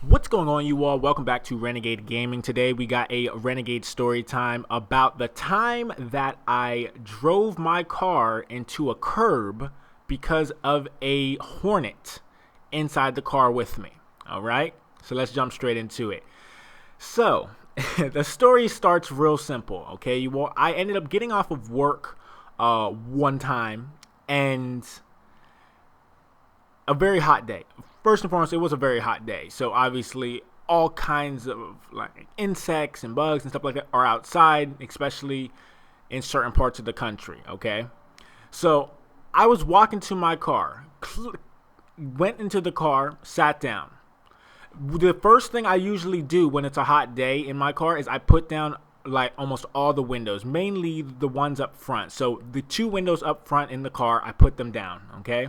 What's going on, you all? Welcome back to Renegade Gaming. Today we got a Renegade story time about the time that I drove my car into a curb because of a Hornet inside the car with me. All right, so let's jump straight into it. So the story starts real simple. Okay, you all. I ended up getting off of work one time, and a very hot day. First and foremost, it was a very hot day. So obviously all kinds of like insects and bugs and stuff like that are outside, especially in certain parts of the country. Okay. So I was walking to my car, went into the car, sat down. The first thing I usually do when it's a hot day in my car is I put down like almost all the windows, mainly the ones up front. So the two windows up front in the car, I put them down. Okay.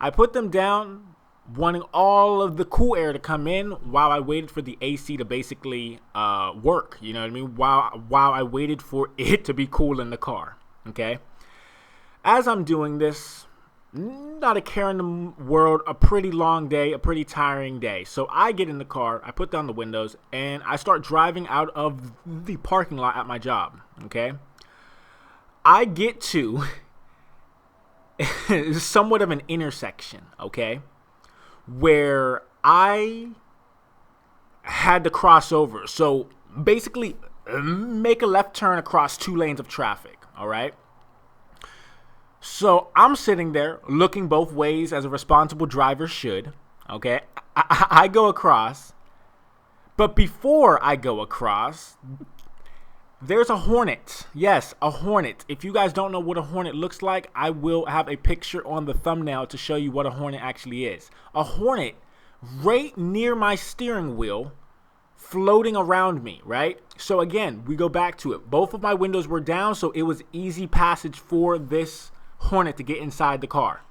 I put them down, wanting all of the cool air to come in while I waited for the AC to basically work. You know what I mean? While I waited for it to be cool in the car. Okay. As I'm doing this, not a care in the world, a pretty long day, a pretty tiring day. So I get in the car, I put down the windows, and I start driving out of the parking lot at my job. Okay. I get to somewhat of an intersection, okay, where I had to cross over. So basically, make a left turn across two lanes of traffic, all right? So I'm sitting there looking both ways as a responsible driver should, okay? I go across, but before I go across, there's a Hornet. Yes, a Hornet. If you guys don't know what a Hornet looks like, I will have a picture on the thumbnail to show you what a Hornet actually is. A Hornet right near my steering wheel, floating around me, right? So again, we go back to it. Both of my windows were down, so it was easy passage for this Hornet to get inside the car.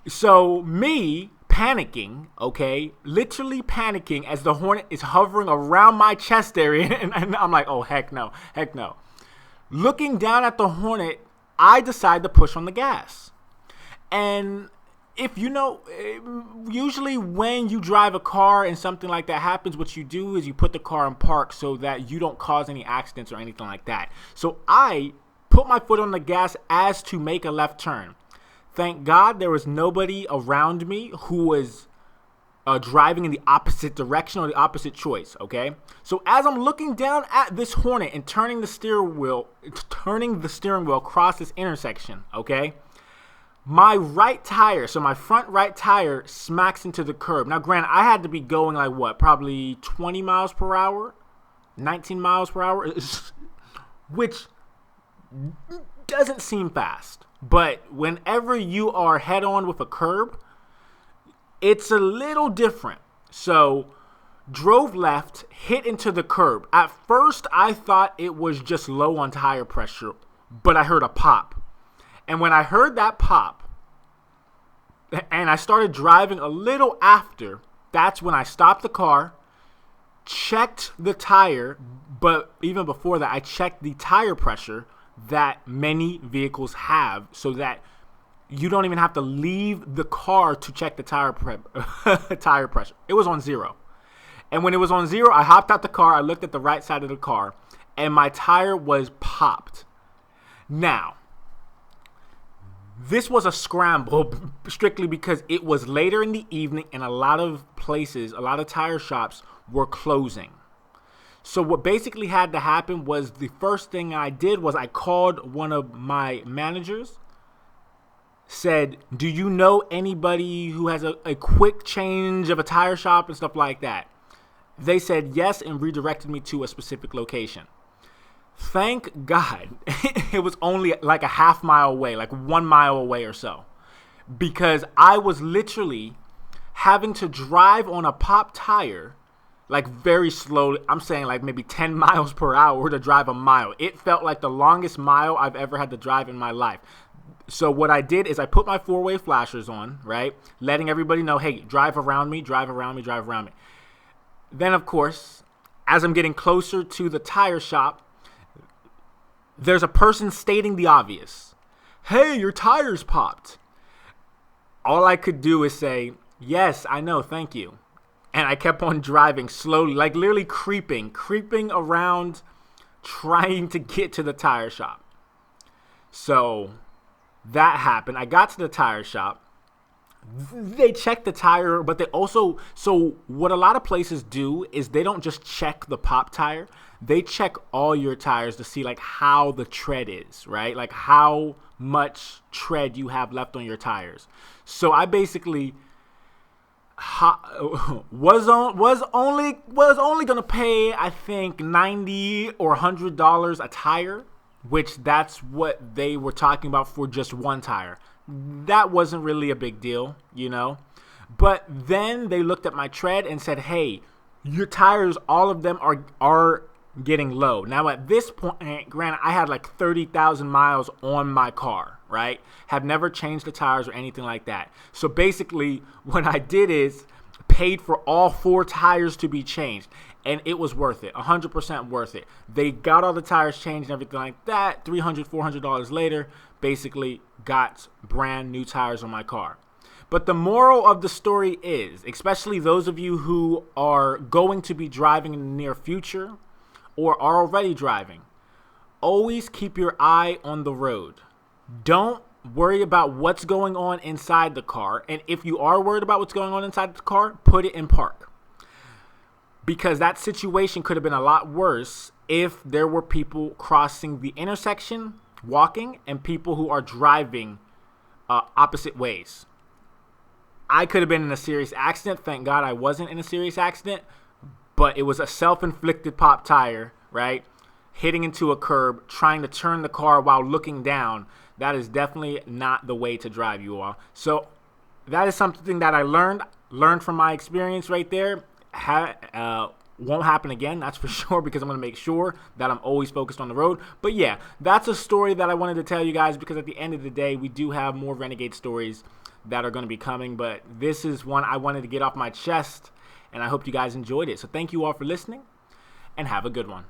So me panicking, okay, literally panicking as the Hornet is hovering around my chest area, and I'm like, oh, heck no. Looking down at the Hornet, I decide to push on the gas. And if you know, usually when you drive a car and something like that happens, what you do is you put the car in park so that you don't cause any accidents or anything like that. So I put my foot on the gas as to make a left turn. Thank God there was nobody around me who was driving in the opposite direction or the opposite choice, okay? So as I'm looking down at this Hornet and turning the steering wheel across this intersection, okay? My right tire, so my front right tire smacks into the curb. Now, granted, I had to be going like what? Probably 20 miles per hour, 19 miles per hour, which doesn't seem fast. But whenever you are head on with a curb, it's a little different. So drove left, hit into the curb. At first, I thought it was just low on tire pressure, but I heard a pop. And when I heard that pop, and I started driving a little after, that's when I stopped the car, checked the tire, but even before that, I checked the tire pressure that many vehicles have, so that you don't even have to leave the car to check the tire pressure. It was on 0. And when it was on 0, I hopped out the car, I looked at the right side of the car, and my tire was popped. Now, this was a scramble strictly because it was later in the evening and a lot of places, a lot of tire shops were closing. So what basically had to happen was the first thing I did was I called one of my managers, said, do you know anybody who has a quick change of a tire shop and stuff like that? They said yes and redirected me to a specific location. Thank God it was only like a half mile away, like 1 mile away or so, because I was literally having to drive on a pop tire like very slowly. I'm saying like maybe 10 miles per hour to drive a mile. It felt like the longest mile I've ever had to drive in my life. So what I did is I put my 4-way flashers on, right? Letting everybody know, hey, drive around me, drive around me, drive around me. Then, of course, as I'm getting closer to the tire shop, there's a person stating the obvious. Hey, your tires popped. All I could do is say, yes, I know, thank you. And I kept on driving slowly, like literally creeping around, trying to get to the tire shop. So that happened. I got to the tire shop. They checked the tire, but they also, so what a lot of places do is they don't just check the pop tire. They check all your tires to see like how the tread is, right? Like how much tread you have left on your tires. So I basically was only gonna pay, I think, $90 or $100 a tire, which that's what they were talking about for just one tire. That wasn't really a big deal, you know. But then they looked at my tread and said, "Hey, your tires, all of them are getting low." Now at this point, granted, I had like 30,000 miles on my car, right? Have never changed the tires or anything like that. So basically what I did is paid for all 4 tires to be changed, and it was worth it, 100% worth it. They got all the tires changed and everything like that. $300, $400 later, basically got brand new tires on my car. But the moral of the story is, especially those of you who are going to be driving in the near future or are already driving, always keep your eye on the road. Don't worry about what's going on inside the car. And if you are worried about what's going on inside the car, put it in park. Because that situation could have been a lot worse if there were people crossing the intersection, walking, and people who are driving opposite ways. I could have been in a serious accident. Thank God I wasn't in a serious accident. But it was a self-inflicted pop tire, right? Hitting into a curb, trying to turn the car while looking down. That is definitely not the way to drive, you all. So that is something that I learned from my experience right there. Won't happen again, that's for sure, because I'm going to make sure that I'm always focused on the road. But yeah, that's a story that I wanted to tell you guys, because at the end of the day, we do have more Renegade stories that are going to be coming. But this is one I wanted to get off my chest, and I hope you guys enjoyed it. So thank you all for listening, and have a good one.